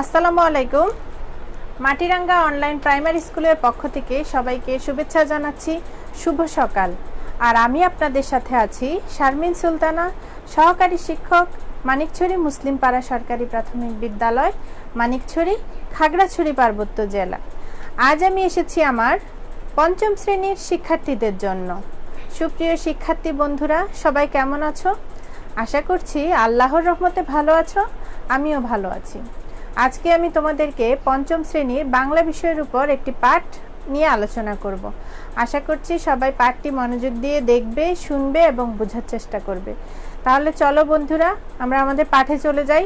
আসসালামু আলাইকুম। Matiranga online primary স্কুলের পক্ষ থেকে সবাইকে শুভেচ্ছা জানাচ্ছি। শুভ সকাল। আর আমি আপনাদের সাথে আছি শারমিন সুলতানা, সহকারী শিক্ষক, মানিকছড়ি মুসলিম পাড়া সরকারি প্রাথমিক বিদ্যালয়, মানিকছড়ি, খাগড়াছড়ি পার্বত্য জেলা। আজ আমি এসেছি আমার পঞ্চম শ্রেণীর শিক্ষার্থীদের জন্য। সুপ্রিয় শিক্ষার্থী বন্ধুরা, সবাই কেমন আছো? আশা করছি আল্লাহর রহমতে ভালো আছো, আমিও ভালো আছি। আজকে আমি তোমাদেরকে পঞ্চম শ্রেণীর বাংলা বিষয়ের উপর একটি পাঠ নিয়ে আলোচনা করব। আশা করছি সবাই পাঠটি মনোযোগ দিয়ে দেখবে, শুনবে এবং বোঝার চেষ্টা করবে। তাহলে চলো বন্ধুরা, আমরা আমাদের পাঠে চলে যাই।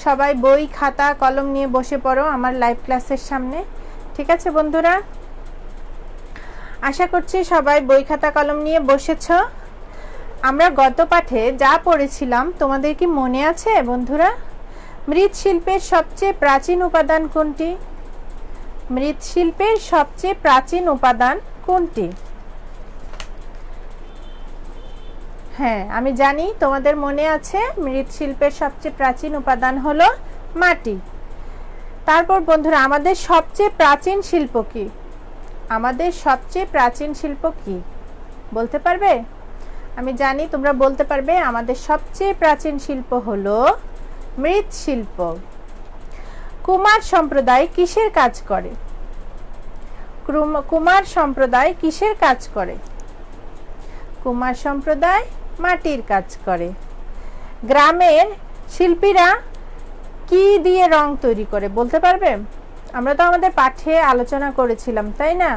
সবাই বই, খাতা, কলম নিয়ে বসে পড়ো আমার লাইভ ক্লাসের সামনে। ঠিক আছে বন্ধুরা? আশা করছি সবাই বই, খাতা, কলম নিয়ে বসেছ। আমরা গত পাঠে যা পড়েছিলাম তোমাদের কি মনে আছে বন্ধুরা? মৃৎশিল্পের সবচেয়ে প্রাচীন উপাদান কোনটি? মৃৎশিল্পের সবচেয়ে প্রাচীন উপাদান কোনটি? হ্যাঁ, আমি জানি তোমাদের মনে আছে মৃৎশিল্পের সবচেয়ে প্রাচীন উপাদান হলো মাটি। তারপর বন্ধুরা, আমাদের সবচেয়ে প্রাচীন শিল্প কি? আমাদের সবচেয়ে প্রাচীন শিল্প কি বলতে পারবে? আমি জানি তোমরা বলতে পারবে। আমাদের সবচেয়ে প্রাচীন শিল্প হলো মৃৎশিল্প। কুমার সম্প্রদায় কিসের কাজ করে? কুমার সম্প্রদায় কিসের কাজ করে? কুমার সম্প্রদায় মাটির কাজ করে। গ্রামের শিল্পীরা কি দিয়ে রং তৈরি করে বলতে পারবে? আমরা তো আমাদের পাঠে আলোচনা করেছিলাম, তাই না?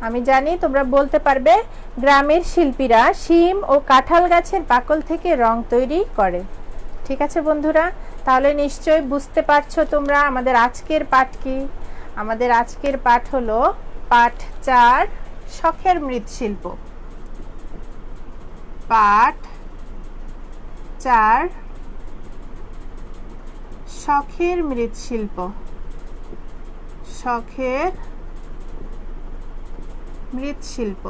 আমি জানি তোমরা বলতে পারবে। গ্রামের শিল্পীরা শিম ও কাঁঠাল গাছের বাকল থেকে রং তৈরি করে। ঠিক আছে বন্ধুরা, তাহলে নিশ্চয়ই বুঝতে পারছো তোমরা আমাদের আজকের পাঠ কি। আমাদের আজকের পাঠ হলো পাঠ 4, শখের মৃৎশিল্প। পাঠ 4, শখের মৃৎশিল্প। শখের মৃৎশিল্প।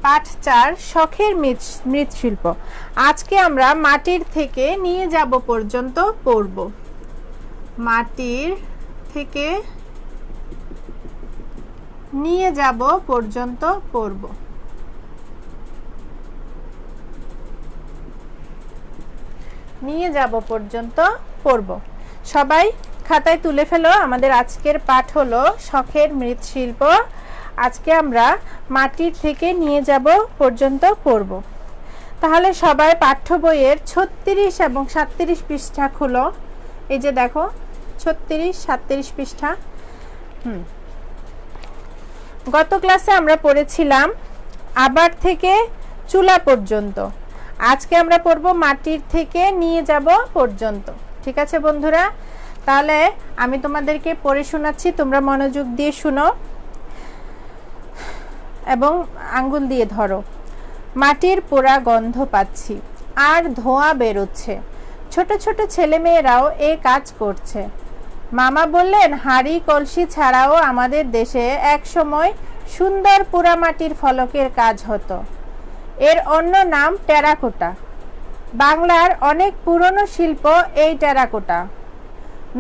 পাঠ 4, শখের মৃৎশিল্প। আজকে আমরা মাটির থেকে নিয়ে যাব পর্যন্ত পড়ব। মাটির থেকে নিয়ে যাব পর্যন্ত পড়ব। নিয়ে যাব পর্যন্ত পড়ব। সবাই খাতায় তুলে ফেলো। আমাদের আজকের পাঠ হলো শখের মৃৎশিল্প। আজকে আমরা মাটির থেকে নিয়ে যাব পর্যন্ত পড়ব। তাহলে সবাই পাঠ্য বইয়ের 36 এবং 37 পৃষ্ঠা খুলো। এই যে দেখো 36, 37 পৃষ্ঠা। গত ক্লাসে আমরা পড়েছিলাম আবার থেকে চুলা পর্যন্ত। আজকে আমরা পড়ব মাটির থেকে নিয়ে যাব পর্যন্ত। ঠিক আছে বন্ধুরা? তাহলে আমি তোমাদেরকে পড়ে শোনাচ্ছি, তোমরা মনোযোগ দিয়ে শুনো এবং আঙ্গুল দিয়ে ধরো। মাটির পোড়া গন্ধ পাচ্ছি আর ধোঁয়া বেরোচ্ছে। ছোট ছোট ছেলেমেয়েরাও এই কাজ করছে। মামা বললেন, হাঁড়ি কলসি ছাড়াও আমাদের দেশে এক সময় সুন্দর পোড়ামাটির ফলকের কাজ হতো। এর অন্য নাম টেরাকোটা। বাংলার অনেক পুরনো শিল্প এই টেরাকোটা।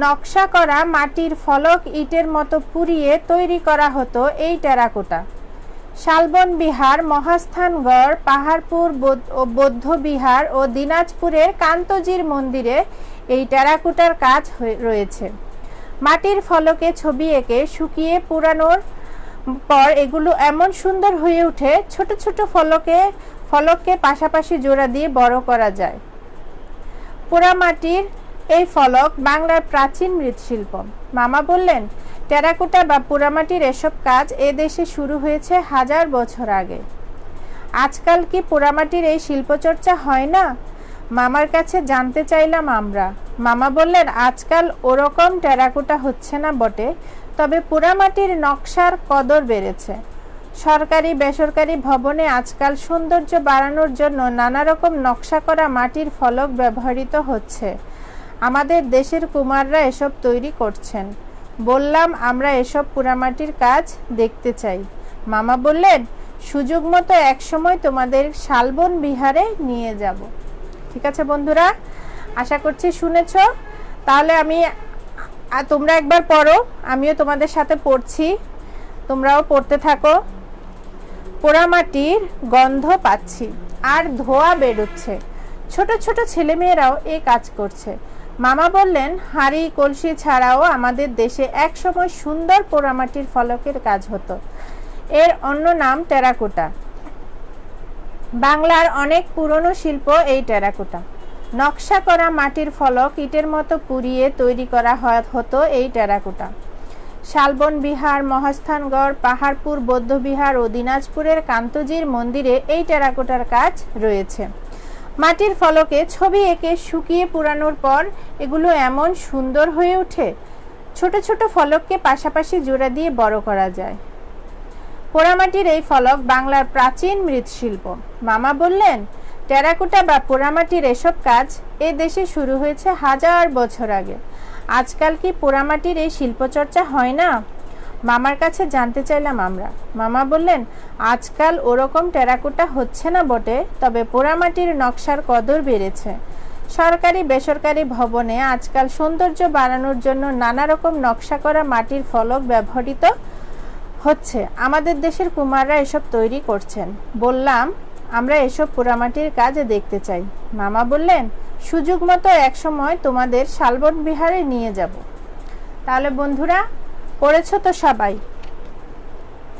নকশা করা মাটির ফলক ইটের মতো পুড়িয়ে তৈরি করা হতো এই টেরাকোটা। শালবন বিহার, মহাস্থানগড়, পাহাড়পুর বৌদ্ধ বিহার ও দিনাজপুরের কান্তজির মন্দিরে এই টেরাকোটার কাজ রয়েছে। মাটির ফলকে ছবি এঁকে শুকিয়ে পুরানোর পর এগুলো এমন সুন্দর হয়ে ওঠে, ছোট ছোট ফলককে পাশাপাশি জোড়া দিয়ে বড় করা যায়। পোড়ামাটির এই ফলক বাংলার প্রাচীন মৃৎশিল্প। মামা বললেন, টেরাকোটা বা পোড়ামাটির এসব কাজ এ দেশে শুরু হয়েছে 1000 বছর আগে। আজকাল কি পোড়ামাটির এই শিল্পচর্চা হয় না? মামার কাছে জানতে চাইলাম আমরা। মামা বললেন, আজকাল ওরকম টেরাকোটা হচ্ছে না বটে, তবে পোড়ামাটির নকশার কদর বেড়েছে। সরকারি বেসরকারি ভবনে আজকাল সৌন্দর্য বাড়ানোর জন্য নানা রকম নকশা করা মাটির ফলক ব্যবহৃত হচ্ছে। আমাদের দেশের কুমাররা এসব তৈরি করছেন। বললাম, আমরা এসব পোড়ামাটির কাজ দেখতে চাই। মামা বললেন, সুযোগ মতো একসময় তোমাদের শালবন বিহারে নিয়ে যাব। ঠিক আছে বন্ধুরা, আশা করছি শুনেছো। তাহলে তোমরা একবার পড়ো, আমিও তোমাদের সাথে পড়ছি, তোমরাও পড়তে থাকো। পোড়ামাটির গন্ধ পাচ্ছি আর ধোঁয়া বেরোচ্ছে, ছোট ছোট ছেলেমেয়েরাও এই কাজ করছে। মামা বললেন, হাঁড়ি কলসি ছাড়াও আমাদের দেশে একসময় সুন্দর পোড়ামাটির ফলকের কাজ হতো। এর অন্য নাম টেরাকোটা। বাংলার অনেক পুরনো শিল্প এই টেরাকোটা। নকশা করা মাটির ফলক ইটের মতো পুড়িয়ে তৈরি করা হতো এই টেরাকোটা। শালবন বিহার, মহাস্থানগড়, পাহাড়পুর বৌদ্ধবিহার ও দিনাজপুরের কান্তজির মন্দিরে এই টেরাকোটার কাজ রয়েছে। মাটির ফলকে ছবি এঁকে শুকিয়ে পুরানোর পর এগুলো এমন সুন্দর হয়ে ওঠে, ছোট ছোট ফলককে পাশাপাশি জোড়া দিয়ে বড় করা যায়। পোড়ামাটির এই ফলক বাংলার প্রাচীন মৃৎশিল্প। মামা বললেন, টেরাকোটা বা পোড়ামাটির এসব কাজ এ দেশে শুরু হয়েছে হাজার বছর আগে। আজকাল কি পোড়ামাটির এই শিল্পচর্চা হয় না? মামার কাছে জানতে চাইলাম আমরা। মামা বললেন, আজকাল ওরকম টেরাকোটা হচ্ছে না বটে, তবে পোড়ামাটির নকশার কদর বেড়েছে। সরকারি বেসরকারি ভবনে আজকাল সৌন্দর্য বাড়ানোর জন্য নানা রকম নকশা করা মাটির ফলক ব্যবহৃত হচ্ছে। আমাদের দেশের কুমাররা এসব তৈরি করছেন। বললাম, আমরা এসব পোড়ামাটির কাজ দেখতে চাই। মামা বললেন, সুযোগ মতো একসময় তোমাদের শালবন বিহারে নিয়ে যাব। তাহলে বন্ধুরা, পড়েছ তো সবাই?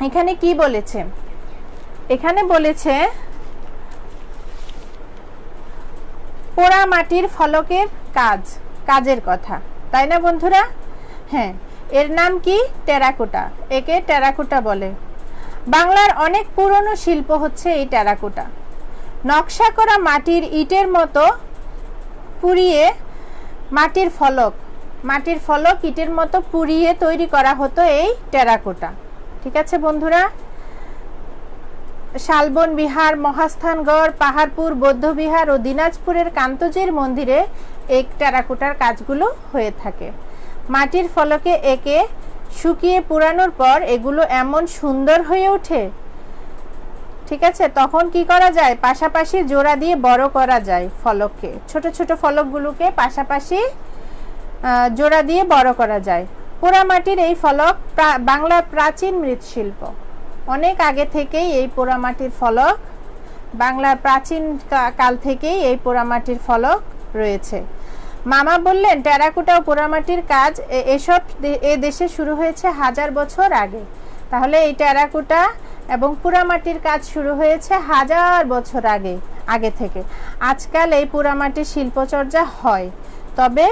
এখানে কি বলেছে? এখানে বলেছে পোড়ামাটির ফলকের কাজের কথা, তাই না বন্ধুরা? হ্যাঁ, এর নাম কি? টেরাকোটা। একে টেরাকোটা বলে। বাংলার অনেক পুরনো শিল্প হচ্ছে এই টেরাকোটা। নকশা করা মাটির ইটের মতো পুড়িয়ে মাটির ফলক ইটের মতো পুড়িয়ে তৈরি করা হতো এই টেরাকোটা। ঠিক আছে বন্ধুরা, শালবন বিহার, মহাস্থানগড়, পাহাড়পুর বৌদ্ধবিহার ও দিনাজপুরের কান্তজির মন্দিরে এই টেরাকোটার কাজগুলো হয়ে থাকে। মাটির ফলকে একে শুকিয়ে পুরানোর পর এগুলো এমন সুন্দর হয়ে ওঠে, ঠিক আছে, তখন কি করা যায়? পাশাপাশি জোড়া দিয়ে বড় করা যায় ফলককে। ছোট ছোট ফলকগুলোকে পাশাপাশি জোড়া দিয়ে বড় করা যায়। পোড়ামাটির এই ফলক বাংলার প্রাচীন মৃৎশিল্প। অনেক আগে থেকেই এই পোড়ামাটির ফলক, বাংলার প্রাচীন কাল থেকেই এই পোড়ামাটির ফলক রয়েছে। মামা বললেন, টেরাকোটা ও পোড়ামাটির কাজ এসব এ দেশে শুরু হয়েছে হাজার বছর আগে। তাহলে এই টেরাকোটা এবং পোড়ামাটির কাজ শুরু হয়েছে হাজার বছর আগে থেকে। আজকাল এই পোড়ামাটির শিল্পচর্চা হয়, তবে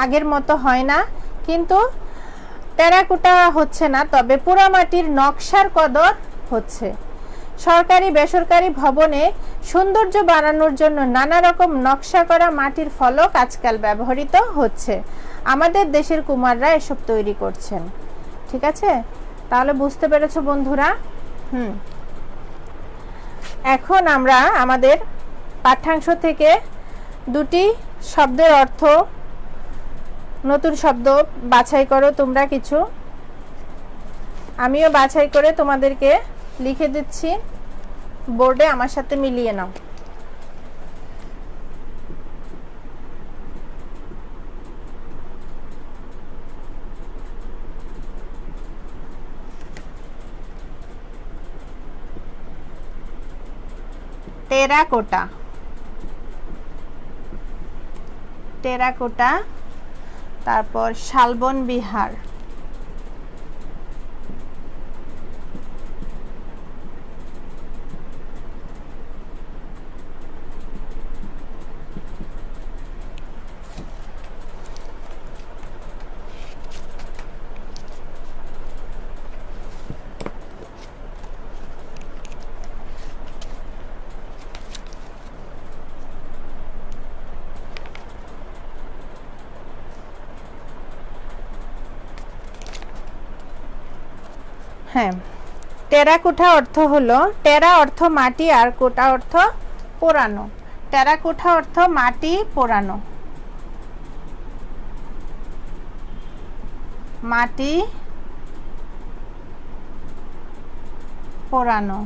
আগের মতো হয় না। কিন্তু টেরাকোটা হচ্ছে না, তবে পোড়ামাটির নকশার কদর হচ্ছে। সরকারি বেসরকারি ভবনে সৌন্দর্য বাড়ানোর জন্য নানা রকম নকশা করা মাটির ফলক আজকাল ব্যবহৃত হচ্ছে। আমাদের দেশের কুমাররা এসব তৈরি করছেন। ঠিক আছে, তাহলে বুঝতে পেরেছো বন্ধুরা? এখন আমরা আমাদের পাঠ্যাংশ থেকে দুটি শব্দের অর্থ, নতুন শব্দ বাছাই করো তোমরা কিছু। আমিও বাছাই করে তোমাদেরকে লিখে দিচ্ছি, বোর্ডে আমার সাথে মিলিয়ে নাও। টেরাকোটা, টেরাকোটা, তারপর শালবন বিহার, হ্যাঁ, টেরাকোটা অর্থ হলো, টেরা অর্থ মাটি আর কোটা অর্থ পোড়ানো। টেরাকোটা অর্থ মাটি পোড়ানো, মাটি পোড়ানো।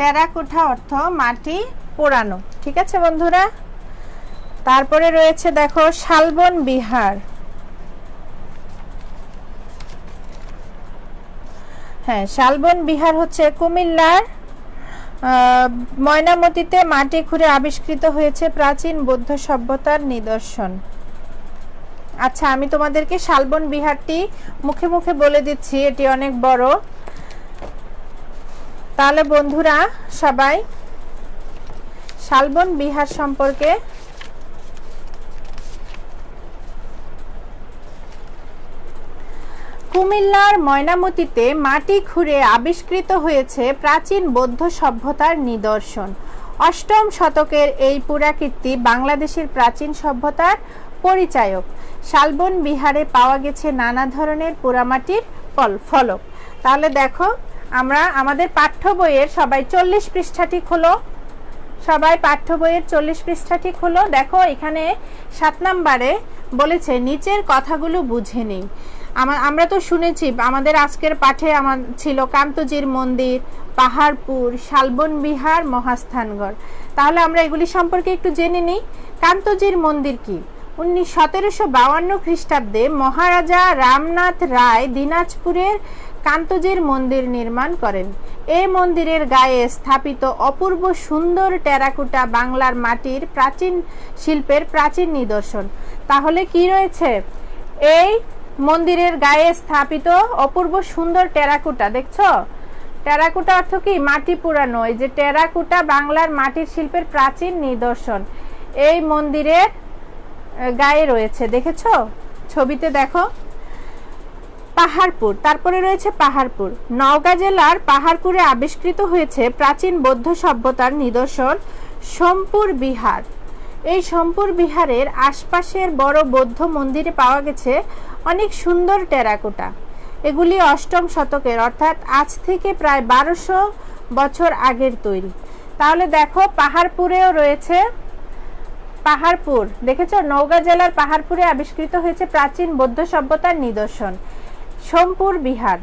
টেরাকোটা অর্থ মাটি পোড়ানো। ঠিক আছে বন্ধুরা, তারপরে রয়েছে দেখো শালবন বিহার। হ্যাঁ, শালবন বিহার হচ্ছে কুমিল্লার ময়নামতিতে মাটি খুঁড়ে আবিষ্কৃত হয়েছে প্রাচীন বৌদ্ধ সভ্যতার নিদর্শন। আচ্ছা, আমি তোমাদেরকে শালবন বিহারটি মুখে মুখে বলে দিচ্ছি, এটি অনেক বড়। তাহলে বন্ধুরা সবাই শালবন বিহার সম্পর্কে কুমিল্লার ময়নামতিতে মাটি খুঁড়ে আবিষ্কৃত হয়েছে প্রাচীন বৌদ্ধ সভ্যতার নিদর্শন। অষ্টম শতকের এই পুরাকীর্তি বাংলাদেশের প্রাচীন সভ্যতার পরিচায়ক। শালবন বিহারে পাওয়া গেছে নানা ধরনের পোড়ামাটির ফলক। তাহলে দেখো, আমরা আমাদের পাঠ্য বইয়ের সবাই 40 পৃষ্ঠাটি খোলো, সবাই পাঠ্য বইয়ের 40 পৃষ্ঠাটি খোলো। দেখো এখানে 7 নম্বরে বলেছে নিচের কথাগুলো বুঝে নিই। আমরা তো শুনেছি, আমাদের আজকের পাঠে ছিল কান্তজির মন্দির, পাহাড়পুর, শালবন বিহার, মহাস্থানগড়। তাহলে আমরা এগুলি সম্পর্কে একটু জেনে নিই। কান্তজির মন্দির কি? 1752 খ্রিস্টাব্দে মহারাজা রামনাথ রায় দিনাজপুরের কান্তজির মন্দির নির্মাণ করেন। এই মন্দিরের গায়ে স্থাপিত অপূর্ব সুন্দর টেরাকোটা বাংলার মাটির প্রাচীন শিল্পের প্রাচীন নিদর্শন। তাহলে কি রয়েছে? এই মন্দিরের গায়ে স্থাপিত অপূর্ব সুন্দর টেরাকোটা, দেখছো? টেরাকোটা অর্থ কি? মাটি পোড়ানো। এই যে টেরাকোটা বাংলার মাটির শিল্পের প্রাচীন নিদর্শন এই মন্দিরের গায়ে রয়েছে, দেখেছো? ছবিতে দেখো। পাহাড়পুর, তারপরে রয়েছে পাহাড়পুর। নওগাঁ জেলার পাহাড়পুরে আবিষ্কৃত হয়েছে প্রাচীন বৌদ্ধ সভ্যতার নিদর্শন সোমপুর বিহার। এই সোমপুর বিহারের আশপাশের বড় বৌদ্ধ মন্দিরে পাওয়া গেছে অনেক সুন্দর টেরাকোটা। এগুলি অষ্টম শতকের, অর্থাৎ আজ থেকে প্রায় 1200 বছর আগের তৈরি। তাহলে দেখো পাহাড়পুরেও রয়েছে। পাহাড়পুর দেখেছো? নওগাঁ জেলার পাহাড়পুরে আবিষ্কৃত হয়েছে প্রাচীন বৌদ্ধ সভ্যতার নিদর্শন সোমপুর বিহার।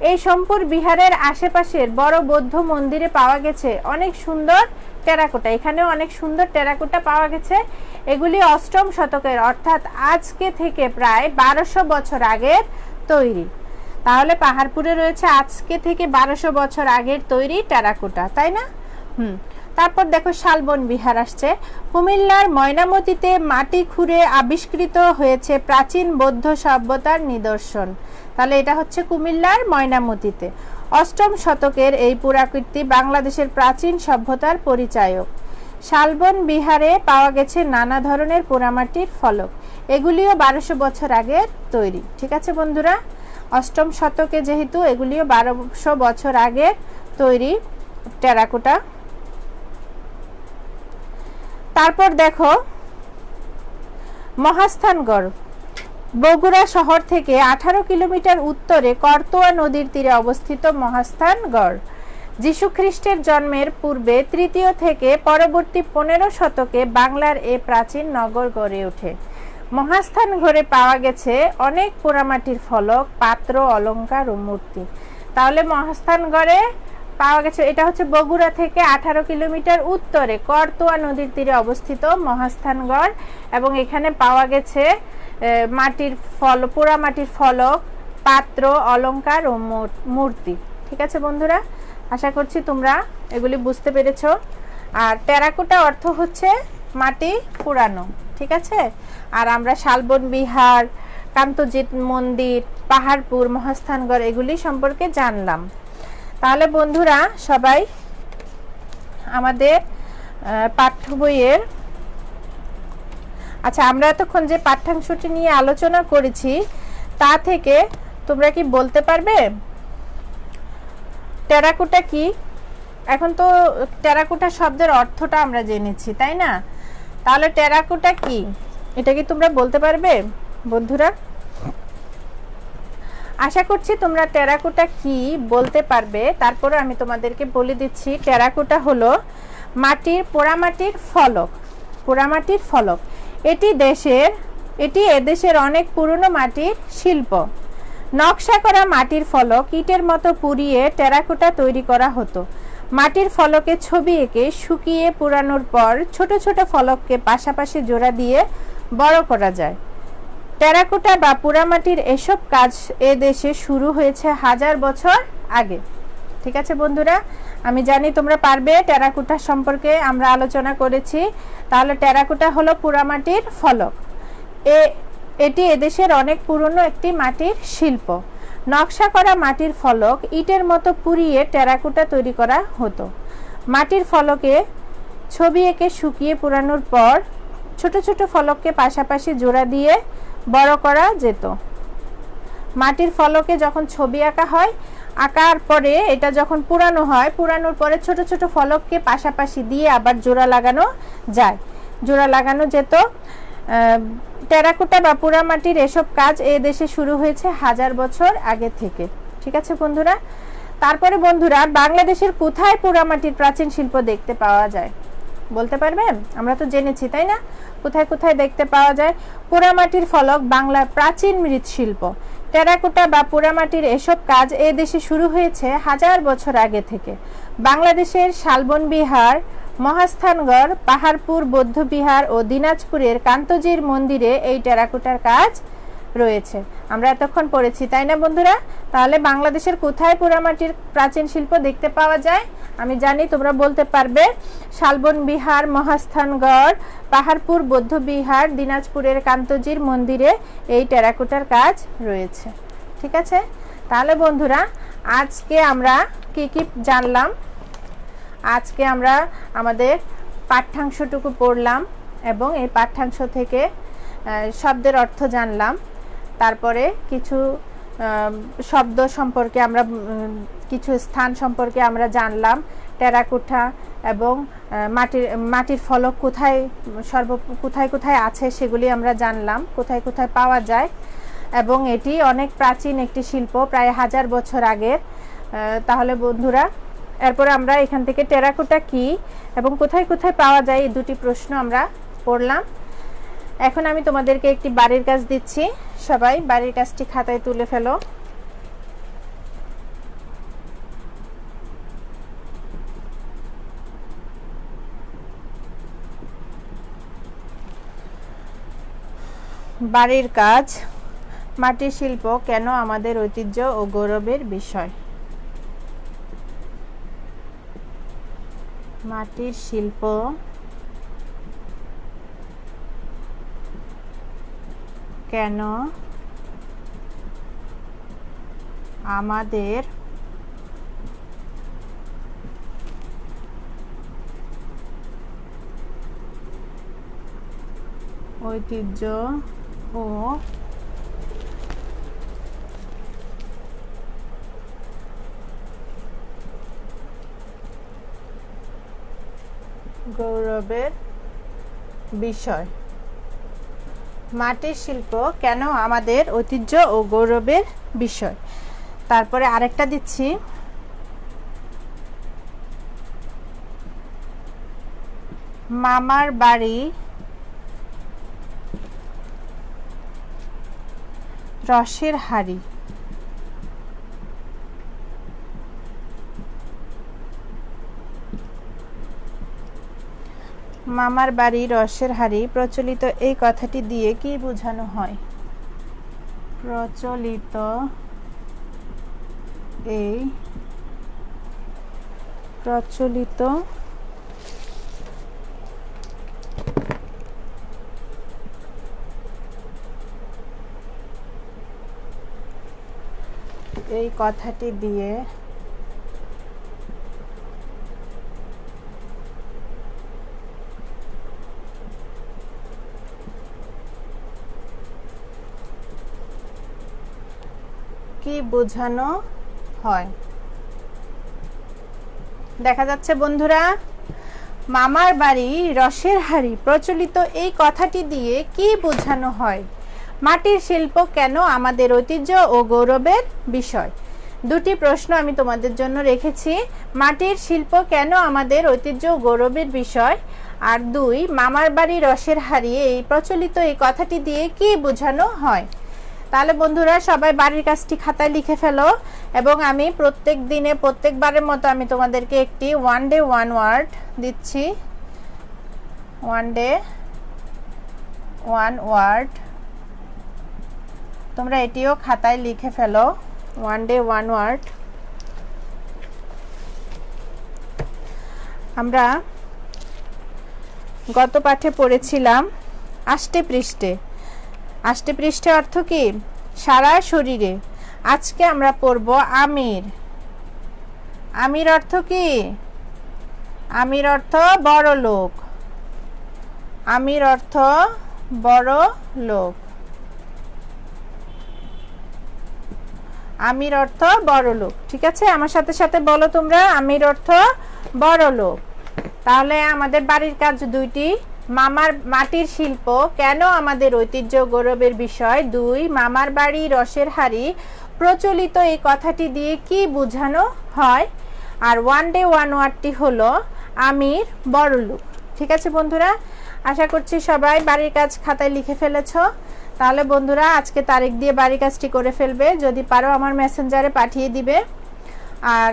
এই সোমপুর বিহারের আশেপাশের বড় বৌদ্ধ মন্দিরে পাওয়া গেছে অনেক সুন্দর টেরাকোটা। এখানেও অনেক সুন্দর টেরাকোটা পাওয়া গেছে। এগুলি অষ্টম শতকের, অর্থাৎ আজকে থেকে প্রায় 1200 বছর আগের তৈরি। তাহলে পাহাড়পুরে রয়েছে আজকে থেকে 1200 বছর আগের তৈরি টেরাকোটা, তাই না? তারপর দেখো শালবন বিহার আসছে। কুমিল্লার ময়নামতিতে মাটি খুঁড়ে আবিষ্কৃত হয়েছে প্রাচীন বৌদ্ধ সভ্যতার নিদর্শন। তাহলে এটা হচ্ছে কুমিল্লার ময়নামতিতে। অষ্টম শতকের এই পুরাকীর্তি বাংলাদেশের প্রাচীন সভ্যতার পরিচায়ক। শালবন বিহারে পাওয়া গেছে নানা ধরনের পোড়ামাটির ফলক। এগুলিও 1200 বছর আগের তৈরি। ঠিক আছে বন্ধুরা, অষ্টম শতকে যেহেতু, এগুলিও 1200 বছর আগের তৈরি টেরাকোটা। তারপর দেখো মহাস্থানগড়। বগুড়া শহর থেকে 18 কিলোমিটার উত্তরে করতোয়া নদীর তীরে অবস্থিত মহাস্থানগড় যীশুখ্রিস্টের জন্মের পূর্বে 3য় থেকে পরবর্তী 15 শতকে বাংলার এ প্রাচীন নগর গড়ে ওঠে। মহাস্থানগড়ে পাওয়া গেছে অনেক পোড়ামাটির ফলক, পাত্র, অলংকার ও মূর্তি। তাহলে মহাস্থানগড়ে পাওয়া গেছে, এটা হচ্ছে বগুড়া থেকে 18 কিলোমিটার উত্তরে করতোয়া নদীর তীরে অবস্থিত মহাস্থানগড়, এবং এখানে পাওয়া গেছে মাটির পোড়ামাটির ফলক, পাত্র, অলংকার ও মূর্তি। ঠিক আছে বন্ধুরা, আশা করছি তোমরা এগুলি বুঝতে পেরেছো। আর টেরাকোটা অর্থ হচ্ছে মাটি পোড়ানো। ঠিক আছে, আর আমরা শালবন বিহার, কান্তজিৎ মন্দির, পাহাড়পুর, মহাস্থানগড় এগুলি সম্পর্কে জানলাম। তাহলে বন্ধুরা সবাই আমাদের পাঠ্য বইয়ের, আচ্ছা আমরা এতক্ষণ যে পাঠ্যাংশটি নিয়ে আলোচনা করেছি তা থেকে তোমরা কি বলতে পারবে টেরাকোটা কি? এখন তো টেরাকোটা শব্দের অর্থটা আমরা জেনেছি, তাই না? তাহলে টেরাকোটা কি, এটা কি তোমরা বলতে পারবে বন্ধুরা? আশা করছি তোমরা টেরাকোটা কি বলতে পারবে। তারপরে আমি তোমাদেরকে বলে দিচ্ছি, টেরাকোটা হলো পোড়ামাটির ফলক। পোড়ামাটির ফলক এটি এদেশের অনেক পুরনো মাটির শিল্প। নকশা করা মাটির ফলক ইটের মতো পুড়িয়ে টেরাকোটা তৈরি করা হতো। মাটির ফলকে ছবি এঁকে শুকিয়ে পুরানোর পর ছোট ছোট ফলককে পাশাপাশি জোড়া দিয়ে বড় করা যায়। টেরাকোটা বা পোড়ামাটির এসব কাজ এ দেশে শুরু হয়েছে হাজার বছর আগে। ঠিক আছে বন্ধুরা, আমি জানি তোমরা পারবে। টেরাকোটা সম্পর্কে আমরা আলোচনা করেছি। তাহলে টেরাকোটা হলো পোড়ামাটির ফলক। এটি এদেশের অনেক পুরনো একটি মাটির শিল্প। নকশা করা মাটির ফলক ইটের মতো পুড়িয়ে টেরাকোটা তৈরি করা হতো। মাটির ফলকে ছবি এঁকে শুকিয়ে পুরানোর পর ছোট ছোট ফলককে পাশাপাশি জোড়া দিয়ে বড় করা যেত। মাটির ফলকে যখন ছবি আঁকা হয়, আঁকার পরে এটা যখন পুরানো হয়, পুরানোর পরে ছোট ছোট ফলককে পাশাপাশি দিয়ে আবার জোড়া লাগানো যায়, জোড়া লাগানো যেত। টেরাকোটা বা পোড়ামাটির এসব কাজ এ দেশে শুরু হয়েছে হাজার বছর আগে থেকে। ঠিক আছে বন্ধুরা, তারপরে বন্ধুরা বাংলাদেশের কোথায় পোড়ামাটির প্রাচীন শিল্প দেখতে পাওয়া যায় বলতে পারবেন? আমরা তো জেনেছি তাই না, কোথায় কোথায় দেখতে পাওয়া যায়। পোড়ামাটির ফলক বাংলার প্রাচীন মৃৎশিল্প। টেরাকোটা বা পোড়ামাটির এসব কাজ এ দেশে শুরু হয়েছে হাজার বছর আগে থেকে। বাংলাদেশের শালবন বিহার, মহাস্থানগড়, পাহাড়পুর বৌদ্ধবিহার ও দিনাজপুরের কান্তজির মন্দিরে এই টেরাকোটার কাজ রয়েছে। আমরা এতক্ষণ পড়েছি তাই না বন্ধুরা? তাহলে বাংলাদেশের কোথায় পোড়ামাটির প্রাচীন শিল্প দেখতে পাওয়া যায়? আমি জানি তোমরা বলতে পারবে শালবন বিহার, মহাস্থানগড়, পাহাড়পুর বৌদ্ধবিহার, দিনাজপুরের কান্তজির মন্দিরে এই টেরাকোটার কাজ রয়েছে। ঠিক আছে, তাহলে বন্ধুরা আজকে আমরা কি কি জানলাম? আজকে আমরা আমাদের পাঠ্যাংশটুকু পড়লাম এবং এই পাঠ্যাংশ থেকে শব্দের অর্থ জানলাম। তারপরে কিছু শব্দ সম্পর্কে আমরা, কিছু স্থান সম্পর্কে আমরা জানলাম। টেরাকোটা এবং মাটির ফলক কোথায় কোথায় আছে সেগুলি আমরা জানলাম, কোথায় কোথায় পাওয়া যায়। এবং এটি অনেক প্রাচীন একটি শিল্প, প্রায় হাজার বছর আগের। তাহলে বন্ধুরা এরপরে আমরা এখান থেকে টেরাকোটা কি এবং কোথায় কোথায় পাওয়া যায় এই দুটি প্রশ্ন আমরা পড়লাম। এখন আমি তোমাদেরকে একটি বাড়ির কাজ দিচ্ছি, সবাই বাড়ির কাজটি খাতায় তুলে ফেলো। বাড়ির কাজ। মাটির শিল্প কেন আমাদের ঐতিহ্য ও গৌরবের বিষয়? মাটির শিল্প কেন আমাদের ঐতিহ্য ও গৌরবের বিষয়। মাটির শিল্প কেন আমাদের ঐতিহ্য ও গৌরবের বিষয়। তারপরে আরেকটা দিচ্ছি, মামার বাড়ি রসের হাড়ি। মামার বাড়ি রসের হাড়ি প্রচলিত এই কথাটি দিয়ে কি বোঝানো হয়? প্রচলিত এই কথাটি দিয়ে কি বোঝানো হয়? দেখা যাচ্ছে বন্ধুরা, মামার বাড়ি রসের হাড়ি প্রচলিত এই কথাটি দিয়ে কি বোঝানো হয়? মাটির শিল্প কেন আমাদের ঐতিহ্য ও গৌরবের বিষয়। দুটি প্রশ্ন আমি তোমাদের জন্য রেখেছি। মাটির শিল্প কেন আমাদের ঐতিহ্য ও গৌরবের বিষয়, আর দুই, মামার বাড়ি রসের হাড়ি এই প্রচলিত এই কথাটি দিয়ে কি বোঝানো হয়। তাহলে বন্ধুরা সবাই বাড়ির কাজটি খাতায় লিখে ফেলো, এবং আমি প্রত্যেক দিনে প্রত্যেকবারের মতো আমি তোমাদেরকে একটি ওয়ান ডে ওয়ান ওয়ার্ড দিচ্ছি। ওয়ান ডে ওয়ান ওয়ার্ড, তোমরা এটিও খাতায় লিখে ফেলো। One day one word. আমরা গত পাঠে পড়েছিলাম আষ্টে পৃষ্ঠে। আষ্টে পৃষ্ঠে অর্থ কি? সারা শরীরে। আজকে আমরা পড়ব আমির। আমির অর্থ কি? আমির অর্থ বড় লোক। আমির অর্থ বড় লোক। আমির অর্থ বড় লোক। ঠিক আছে, আমার সাথে সাথে বলো তোমরা, আমির অর্থ বড় লোক। তাহলে আমাদের বাড়ির কাজ দুইটি। মাটির শিল্প কেন আমাদের ঐতিহ্য গৌরবের বিষয়। 2, মামার বাড়ি রসের হাড়ি প্রচলিত এই কথাটি দিয়ে কি বোঝানো হয়। আর ওয়ান ডে ওয়ান ওয়ার্ডটি হলো আমির বড় লোক। ঠিক আছে বন্ধুরা, আশা করছি সবাই বাড়ির কাজ খাতায় লিখে ফেলেছো। তাহলে বন্ধুরা আজকে তারিখ দিয়ে বাড়ির কাজটি করে ফেলবে, যদি পারো আমার মেসেঞ্জারে পাঠিয়ে দিবে। আর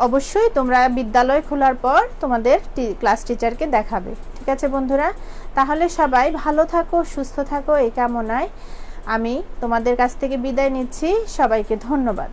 অবশ্যই তোমরা বিদ্যালয় খোলার পর তোমাদের ক্লাস টিচারকে দেখাবে। ঠিক আছে বন্ধুরা, তাহলে সবাই ভালো থাকো, সুস্থ থাকো, এই কামনায় আমি তোমাদের কাছ থেকে বিদায় নিচ্ছি। সবাইকে ধন্যবাদ।